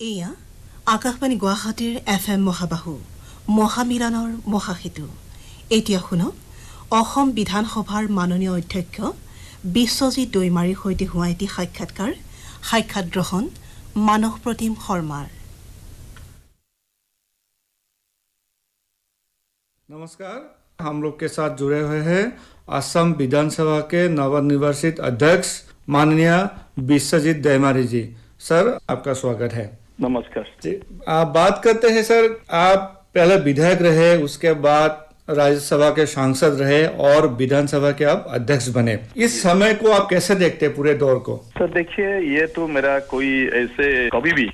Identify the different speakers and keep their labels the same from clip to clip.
Speaker 1: এয়া আকাশবাণী গুৱাহাটীৰ FM মহাবাহু মহামিলনৰ মহাসেতু। এতিয়া শুনক অসম বিধানসভাৰ মাননীয় অধ্যক্ষ বিশ্বজিৎ দৈমাৰীৰ সৈতে হোৱা এটি সাক্ষাৎ গ্ৰহণ মানস প্ৰতিম শৰ্মাৰ।
Speaker 2: नमस्कार, हम लोग के साथ जुड़े हुए हैं असम विधानसभा के नवनिर्वाचित अध्यक्ष माननीय विश्वजीत दैमारी जी। सर, आपका स्वागत है।
Speaker 3: नमस्कार
Speaker 2: जी, आप बात करते हैं सर, आप पहले विधायक रहे, उसके बाद राज्यसभा के सांसद रहे और विधानसभा के आप अध्यक्ष बने। इस समय को आप कैसे देखते हैं, पूरे दौर को?
Speaker 3: सर देखिए, ये तो मेरा कोई ऐसे कभी भी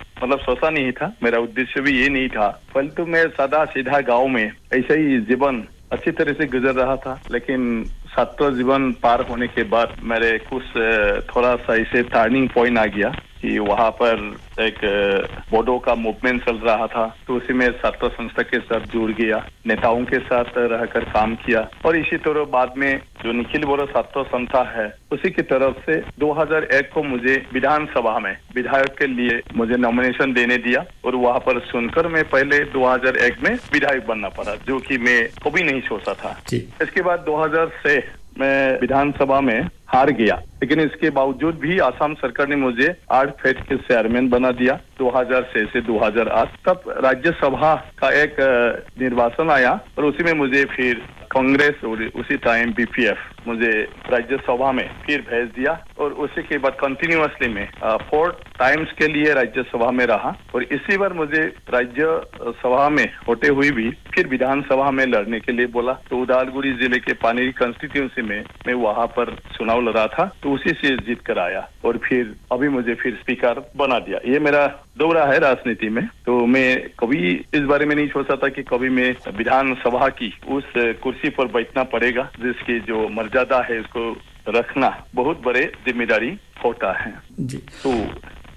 Speaker 3: सोचा नहीं था, मेरा उद्देश्य भी ये नहीं था। परंतु मैं सादा सीधा गांव में ऐसे ही जीवन अच्छी तरह से गुजर रहा था, लेकिन छात्र जीवन पार होने के बाद मेरे कुछ थोड़ा सा ऐसे टर्निंग पॉइंट आ गया कि वहाँ पर एक बोडो का मूवमेंट चल रहा था, तो उसी में छात्र संस्था के साथ जुड़ गया, नेताओं के साथ रहकर काम किया और इसी तरह बाद में जो निखिल बोडो छात्र संस्था है उसी की तरफ से 2001 को मुझे विधानसभा में विधायक के लिए मुझे नॉमिनेशन देने दिया और वहाँ पर सुनकर मैं पहले 2001 में विधायक बनना पड़ा, जो कि मैं कभी नहीं सोचा था। इसके बाद 2006 मैं विधानसभा में हार गया, लेकिन इसके बावजूद भी आसाम सरकार ने मुझे आर्ट फेड के चेयरमैन बना दिया 2006 से 2008। तब राज्यसभा का एक निर्वाचन आया और उसी में मुझे फिर कांग्रेस और उसी टाइम बीपीएफ मुझे राज्यसभा में फिर भेज दिया और उसी के बाद कंटिन्यूअसली में 4 टाइम्स के लिए राज्यसभा में रहा और इसी बार मुझे राज्यसभा में होते हुए भी फिर विधानसभा में लड़ने के लिए बोला। तो उदालगुड़ी जिले के पानीरी कंस्टिट्यूंसी में मैं वहाँ पर चुनाव लड़ा था, तो उसी से जीत कर आया और फिर अभी मुझे फिर स्पीकर बना दिया। ये मेरा दौरा है राजनीति में। तो मैं कभी इस बारे में नहीं सोचा था कि कभी मैं विधानसभा की उस कुर्सी पर बैठना पड़ेगा, जिसकी जो मर्यादा है उसको रखना बहुत बड़े जिम्मेदारी होता है
Speaker 2: जी।
Speaker 3: तो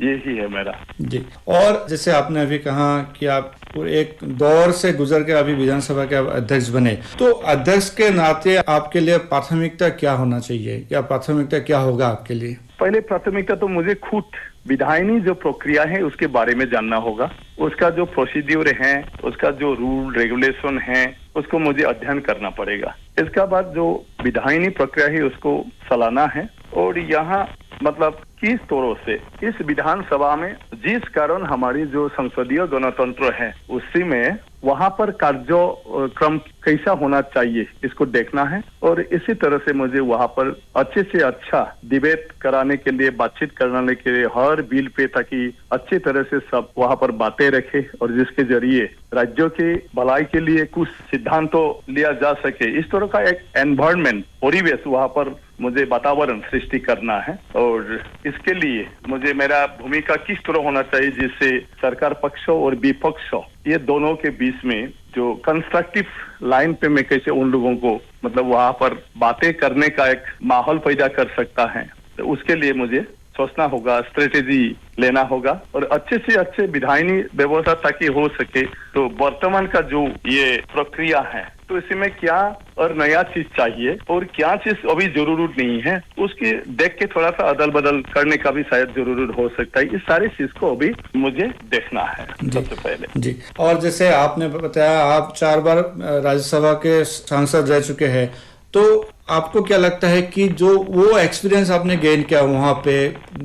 Speaker 3: यही है मेरा
Speaker 2: जी। और जैसे आपने अभी कहा कि आप एक दौर से गुजर के अभी विधानसभा के अध्यक्ष बने, तो अध्यक्ष के नाते आपके लिए प्राथमिकता क्या होना चाहिए या प्राथमिकता क्या होगा आपके लिए?
Speaker 3: पहले प्राथमिकता तो मुझे खुद विधायनी जो प्रक्रिया है उसके बारे में जानना होगा, उसका जो प्रोसीड्यूर है, उसका जो रूल रेगुलेशन है, उसको मुझे अध्ययन करना पड़ेगा। इसका बाद जो विधायनी प्रक्रिया है उसको चलाना है और यहाँ मतलब किस तरह से इस विधानसभा में जिस कारण हमारी जो संसदीय गणतंत्र है उसी में वहाँ पर कार्यक्रम कैसा होना चाहिए इसको देखना है और इसी तरह से मुझे वहाँ पर अच्छे से अच्छा डिबेट कराने के लिए, बातचीत कराने के लिए हर बिल पे, ताकि अच्छी तरह से सब वहाँ पर बातें रखे और जिसके जरिए राज्यों की भलाई के लिए कुछ सिद्धांतों लिया जा सके। इस तरह का एक एनवायरनमेंट, परिवेश वहाँ पर मुझे वातावरण सृष्टि करना है और इसके लिए मुझे मेरा भूमिका किस तरह होना चाहिए जिससे सरकार पक्ष और विपक्ष ये दोनों के बीच में जो कंस्ट्रक्टिव लाइन पे मैं कैसे उन लोगों को मतलब वहाँ पर बातें करने का एक माहौल पैदा कर सकता है, तो उसके लिए मुझे सोचना होगा, स्ट्रेटेजी लेना होगा और अच्छे से अच्छे विधायनी व्यवस्था ताकि हो सके। तो वर्तमान का जो ये प्रक्रिया है तो इसमें क्या और नया चीज चाहिए और क्या चीज अभी जरूरत नहीं है, उसकी देख के थोड़ा सा अदल बदल करने का भी शायद जरूरत हो सकता है। इस सारी चीज को अभी मुझे देखना है सबसे पहले
Speaker 2: जी। और जैसे आपने बताया आप 4 बार राज्यसभा के सांसद रह चुके हैं, तो आपको क्या लगता है कि जो वो एक्सपीरियंस आपने गेन किया वहाँ पे,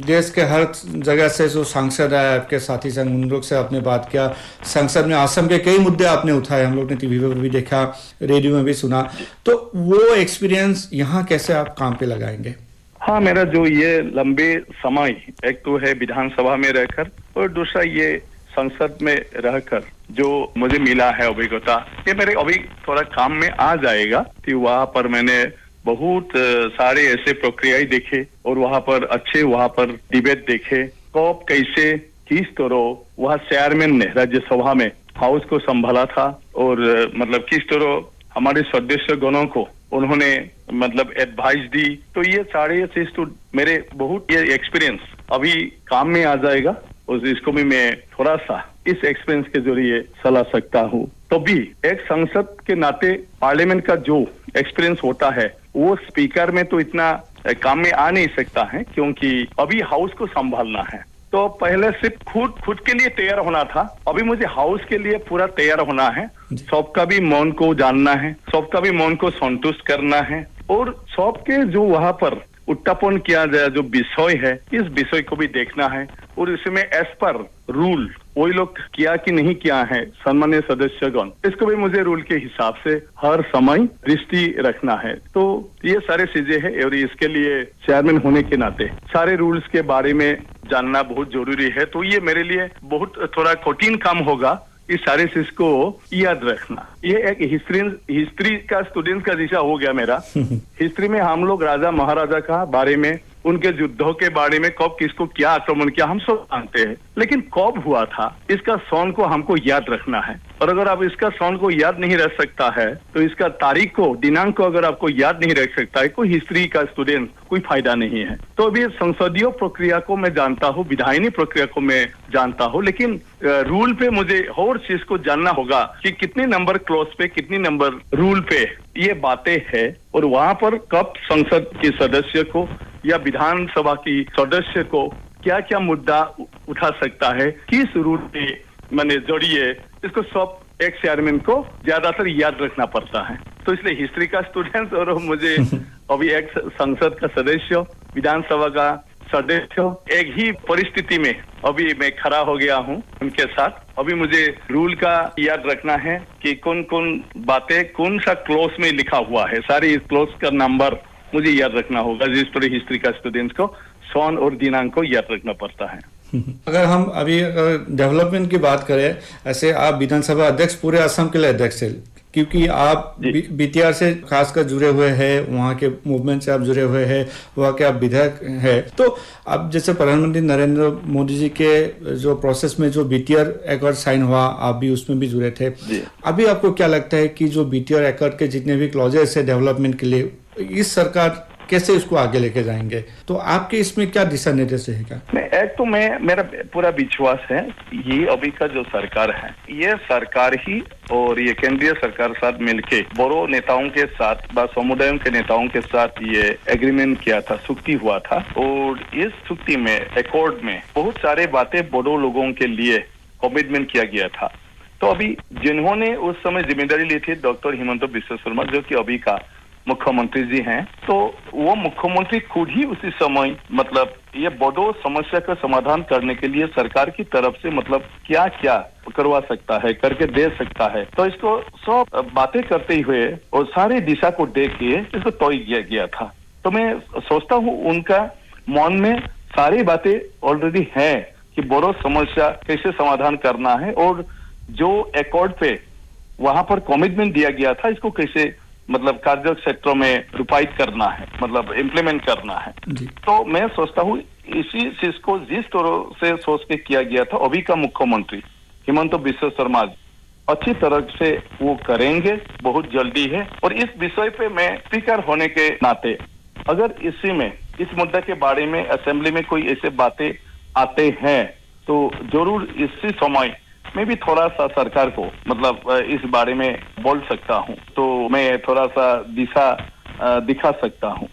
Speaker 2: देश के हर जगह से जो सांसद आए आपके साथी संग, उन लोग से आपने बात किया, संसद में असम के कई मुद्दे आपने उठाए, हम लोग ने टीवी पर भी देखा, रेडियो में भी सुना, तो वो एक्सपीरियंस यहाँ कैसे आप काम पे लगाएंगे?
Speaker 3: हाँ, मेरा जो ये लंबे समय, एक तो है विधानसभा में रहकर और दूसरा ये संसद में रहकर जो मुझे मिला है अभिज्ञता, ये मेरे अभी थोड़ा काम में आ जाएगा कि वहाँ पर मैंने बहुत सारे ऐसे प्रक्रियाएं देखे और वहाँ पर अच्छे वहाँ पर डिबेट देखे, कब कैसे किस तरह वहाँ चेयरमैन ने राज्यसभा में हाउस को संभाला था और मतलब किस तरह हमारे सदस्य गणों को उन्होंने मतलब एडवाइस दी। तो ये सारे चीज तो मेरे बहुत ये एक्सपीरियंस अभी काम में आ जाएगा और इसको भी मैं थोड़ा सा इस एक्सपीरियंस के जरिए चला सकता हूँ। तो भी एक संसद के नाते पार्लियामेंट का जो एक्सपीरियंस होता है वो स्पीकर में तो इतना काम में आ नहीं सकता है, क्योंकि अभी हाउस को संभालना है। तो पहले सिर्फ खुद के लिए तैयार होना था, अभी मुझे हाउस के लिए पूरा तैयार होना है। सबका भी मन को जानना है, सबका भी मन को संतुष्ट करना है और सबके जो वहाँ पर उत्थापन किया जाए जो विषय है, इस विषय को भी देखना है और इसमें एज पर रूल वही लोग किया कि नहीं किया है सम्मानीय सदस्यगण, इसको भी मुझे रूल के हिसाब से हर समय दृष्टि रखना है। तो ये सारे चीजें हैं और इसके लिए चेयरमैन होने के नाते सारे रूल्स के बारे में जानना बहुत जरूरी है। तो ये मेरे लिए बहुत थोड़ा कठिन काम होगा, इस सारे चीज को याद रखना। ये एक हिस्ट्री का स्टूडेंट का दिशा हो गया मेरा। हिस्ट्री में हम लोग राजा महाराजा का बारे में, उनके युद्धों के बारे में, कब किसको क्या आक्रमण किया हम सब जानते हैं, लेकिन कब हुआ था इसका सन को हमको याद रखना है। और अगर आप इसका सन को याद नहीं रख सकता है तो इसका तारीख को, दिनांक को अगर आपको याद नहीं रख सकता है, कोई हिस्ट्री का स्टूडेंट कोई फायदा नहीं है। तो अभी संसदीय प्रक्रिया को मैं जानता हूँ, विधायनी प्रक्रिया को मैं जानता हूँ, लेकिन रूल पे मुझे और चीज को जानना होगा कि कितने नंबर क्लॉज पे, कितनी नंबर रूल पे ये बातें है और वहां पर कब संसद के सदस्य को या विधानसभा की सदस्य को क्या क्या मुद्दा उठा सकता है, किस रूल पे मैंने जड़िए, इसको सब एक चेयरमैन को ज्यादातर याद रखना पड़ता है। तो इसलिए हिस्ट्री का स्टूडेंट और मुझे अभी एक संसद का सदस्य, विधानसभा का सदस्य, एक ही परिस्थिति में अभी मैं खड़ा हो गया हूँ उनके साथ। अभी मुझे रूल का याद रखना है कि कौन कौन बातें कौन सा क्लॉज में लिखा हुआ है, सारी इस क्लॉज का नंबर मुझे याद रखना होगा, जिस तरह हिस्ट्री का स्टूडेंट्स को सन और दिनांक को याद रखना पड़ता है।
Speaker 2: अगर हम अभी डेवलपमेंट की बात करें, ऐसे आप विधानसभा अध्यक्ष पूरे असम के लिए अध्यक्ष है, क्योंकि आप बीटीआर से खासकर जुड़े हुए हैं, वहाँ के मूवमेंट से आप जुड़े हुए हैं, वहाँ के आप विधायक हैं। तो अब जैसे प्रधानमंत्री नरेंद्र मोदी जी के जो प्रोसेस में जो बीटीआर एकॉर्ड साइन हुआ, आप भी उसमें भी जुड़े थे। अभी आपको क्या लगता है कि जो बीटीआर एकॉर्ड के जितने भी क्लॉजेस है डेवलपमेंट के लिए, इस सरकार कैसे इसको आगे लेके जाएंगे? तो आपके इसमें क्या दिशा निर्देश रहेगा?
Speaker 3: एक तो मेरा पूरा विश्वास है, ये अभी का जो सरकार है, ये सरकार ही और ये केंद्रीय सरकार साथ मिलके बड़ो नेताओं के साथ व समुदायों के नेताओं के साथ ये एग्रीमेंट किया था, चुक्ति हुआ था। और इस चुक्ति में, एकॉर्ड में बहुत सारे बातें बड़ो लोगों के लिए कमिटमेंट किया गया था। तो अभी जिन्होंने उस समय जिम्मेदारी ली थी, डॉक्टर हिमंत बिस्वा शर्मा जो कि अभी का मुख्यमंत्री जी हैं, तो वो मुख्यमंत्री खुद ही उसी समय मतलब ये बोडो समस्या का समाधान करने के लिए सरकार की तरफ से मतलब क्या क्या करवा सकता है, करके दे सकता है। तो इसको सब बातें करते हुए और सारे दिशा को देख के इसको तय किया गया था। तो मैं सोचता हूँ उनका मन में सारी बातें ऑलरेडी हैं कि बोडो समस्या कैसे समाधान करना है और जो एकॉर्ड पे वहां पर कमिटमेंट दिया गया था, इसको कैसे मतलब कार्य क्षेत्रों में रूपायित करना है, मतलब इम्प्लीमेंट करना है। तो मैं सोचता हूँ इसी चीज को जिस तरह से सोच के किया गया था, अभी का मुख्यमंत्री हिमंत बिस्वा शर्मा अच्छी तरह से वो करेंगे, बहुत जल्दी है। और इस विषय पे मैं स्पीकर होने के नाते अगर इसी में, इस मुद्दे के बारे में असेंबली में कोई ऐसे बातें आते हैं तो जरूर इसी समय मैं भी थोड़ा सा सरकार को मतलब इस बारे में बोल सकता हूँ, तो मैं थोड़ा सा दिशा दिखा सकता हूँ।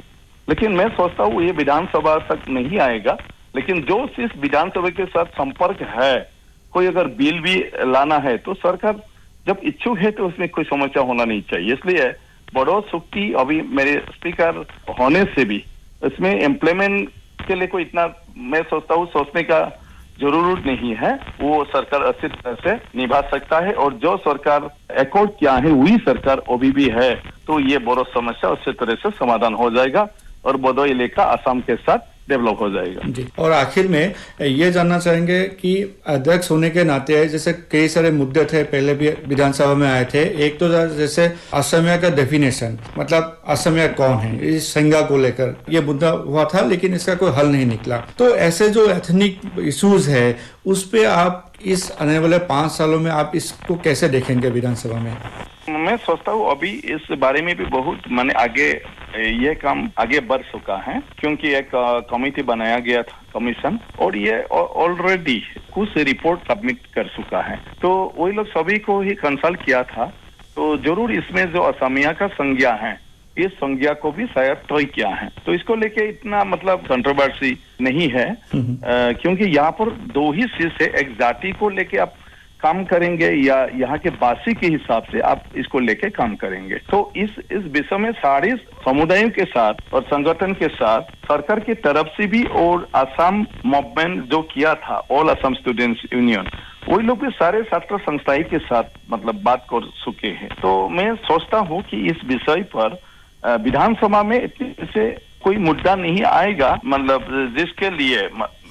Speaker 3: लेकिन मैं सोचता हूँ ये विधानसभा तक नहीं आएगा, लेकिन जो चीज विधानसभा के साथ संपर्क है, कोई अगर बिल भी लाना है तो सरकार जब इच्छुक है तो उसमें कोई समस्या होना नहीं चाहिए। इसलिए बड़ो चुक्ति अभी मेरे स्पीकर होने से भी इसमें इम्प्लीमेंट के लिए कोई इतना मैं सोचता हूँ सोचने का जरूरत नहीं है, वो सरकार अच्छी तरह से निभा सकता है। और जो सरकार एकॉर्ड किया है वही सरकार अभी भी है, तो ये बोडो समस्या अच्छी तरह से समाधान हो जाएगा और बोडो इलाका असम के साथ डेवलप हो जाएगा
Speaker 2: जी। और आखिर में ये जानना चाहेंगे कि अध्यक्ष होने के नाते जैसे कई सारे मुद्दे थे, पहले भी विधानसभा में आए थे। एक तो जैसे असमिया का डेफिनेशन, मतलब असमिया कौन है, इस संज्ञा को लेकर ये मुद्दा हुआ था, लेकिन इसका कोई हल नहीं निकला। तो ऐसे जो एथनिक इश्यूज है उस पे आप इस आने वाले 5 सालों में आप इसको कैसे देखेंगे विधानसभा में?
Speaker 3: मैं सोचता हूँ अभी इस बारे में भी बहुत माने आगे ये काम आगे बढ़ चुका है, क्योंकि एक कमेटी बनाया गया था, कमीशन, और ये ऑलरेडी कुछ रिपोर्ट सबमिट कर चुका है। तो वही लोग सभी को ही कंसल्ट किया था, तो जरूर इसमें जो असमिया का संज्ञा है इस संज्ञा को भी शायद तय किया है। तो इसको लेके इतना मतलब कंट्रोवर्सी नहीं है, क्योंकि यहाँ पर दो ही चीज है, एक जाति को लेके आप काम करेंगे या यहाँ के वासी के हिसाब से आप इसको लेके काम करेंगे। तो इस विषय में सारे समुदायों के साथ और संगठन के साथ सरकार की तरफ से भी और असम मूवमेंट जो किया था, ऑल असम स्टूडेंट्स यूनियन, वही लोग भी सारे छात्र संस्थाएं के साथ मतलब बात कर चुके हैं। तो मैं सोचता हूँ कि इस विषय पर विधानसभा में इतने से कोई मुद्दा नहीं आएगा, मतलब जिसके लिए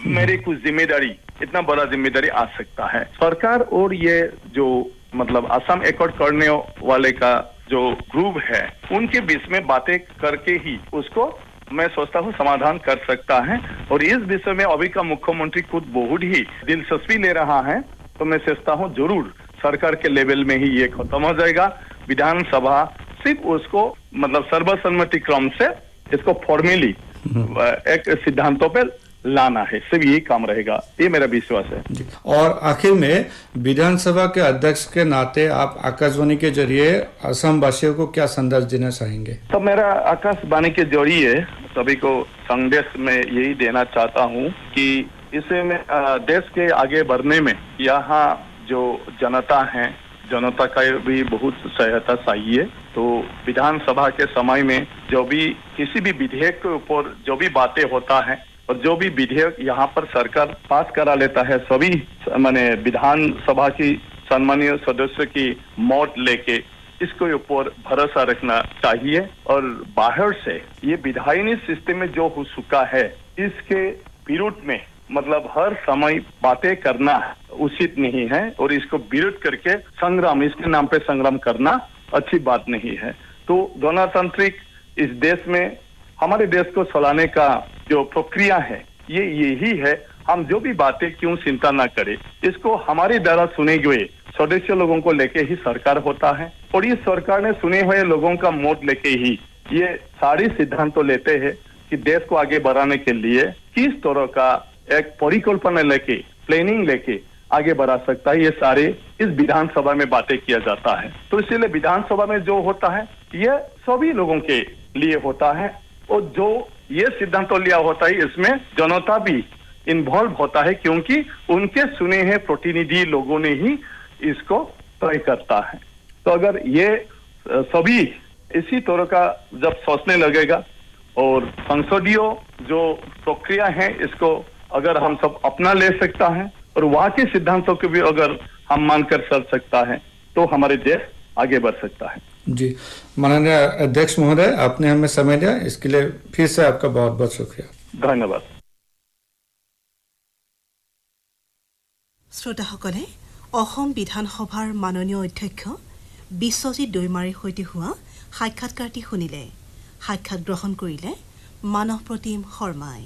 Speaker 3: मेरी कुछ जिम्मेदारी, इतना बड़ा जिम्मेदारी आ सकता है। सरकार और ये जो मतलब असम एकॉर्ड करने वाले का जो ग्रुप है, उनके बीच में बातें करके ही उसको मैं सोचता हूँ समाधान कर सकता है। और इस विषय में अभी का मुख्यमंत्री खुद बहुत ही दिलचस्पी ले रहा है, तो मैं सोचता हूँ जरूर सरकार के लेवल में ही ये खत्म हो जाएगा। विधानसभा सिर्फ उसको मतलब सर्वसम्मति क्रम से इसको फॉर्मली एक सिद्धांतों पर लाना है, सिर्फ यही काम रहेगा, ये मेरा विश्वास है।
Speaker 2: और आखिर में विधानसभा के अध्यक्ष के नाते आप आकाशवाणी के जरिए असम वासियों को क्या संदेश देना चाहेंगे?
Speaker 3: तो मेरा आकाशवाणी के जरिए सभी को संदेश में यही देना चाहता हूँ कि इसे में देश के आगे बढ़ने में यहाँ जो जनता है, जनता का भी बहुत सहायता चाहिए। तो विधानसभा के समय में जो भी किसी भी विधेयक के ऊपर जो भी बातें होता है और जो भी विधेयक यहाँ पर सरकार पास करा लेता है, सभी माने विधानसभा की सम्मानीय सदस्य की मौत लेके इसके ऊपर भरोसा रखना चाहिए। और बाहर से ये विधायी सिस्टम में जो हो चुका है, इसके विरुद्ध में मतलब हर समय बातें करना उचित नहीं है और इसको विरोध करके संग्राम, इसके नाम पे संग्राम करना अच्छी बात नहीं है। तो गणतांत्रिक इस देश में हमारे देश को चलाने का जो प्रक्रिया है ये यही है, हम जो भी बातें क्यों चिंता ना करें, इसको हमारे द्वारा चुने हुए सदस्य लोगों को लेके ही सरकार होता है और इस सरकार ने चुने हुए लोगों का मत लेके ही ये सारे सिद्धांत तो लेते हैं कि देश को आगे बढ़ाने के लिए किस तरह का एक परिकल्पना लेके, प्लानिंग लेके आगे बढ़ा सकता है, ये सारे इस विधानसभा में बातें किया जाता है। तो इसीलिए विधानसभा में जो होता है ये सभी लोगों के लिए होता है और जो ये सिद्धांत लिया होता है इसमें जनता भी इन्वॉल्व होता है, क्योंकि उनके चुने हुए प्रतिनिधि लोगों ने ही इसको तय करता है। तो अगर ये सभी इसी तरह का जब सोचने लगेगा और संसदीय जो प्रक्रिया है इसको अगर हम सब अपना ले सकता है और वहाँ के सिद्धांतों को भी अगर हम मानकर चल सकता है तो हमारे देश आगे बढ़ सकता है।
Speaker 2: जी, माननीय अध्यक्ष महोदय, आपने हमें समय दिया, इसके लिए फिर से आपका बहुत बहुत शुक्रिया।
Speaker 3: धन्यवाद।
Speaker 1: শ্ৰোতাসকলে অসম বিধানসভাৰ মাননীয় অধ্যক্ষ বিশ্বজিৎ দৈমাৰীৰ সৈতে হোৱা সাক্ষাৎকাৰটি শুনিলে। সাক্ষাৎ গ্ৰহণ কৰিলে মানৱ প্ৰতিম শৰ্মাই।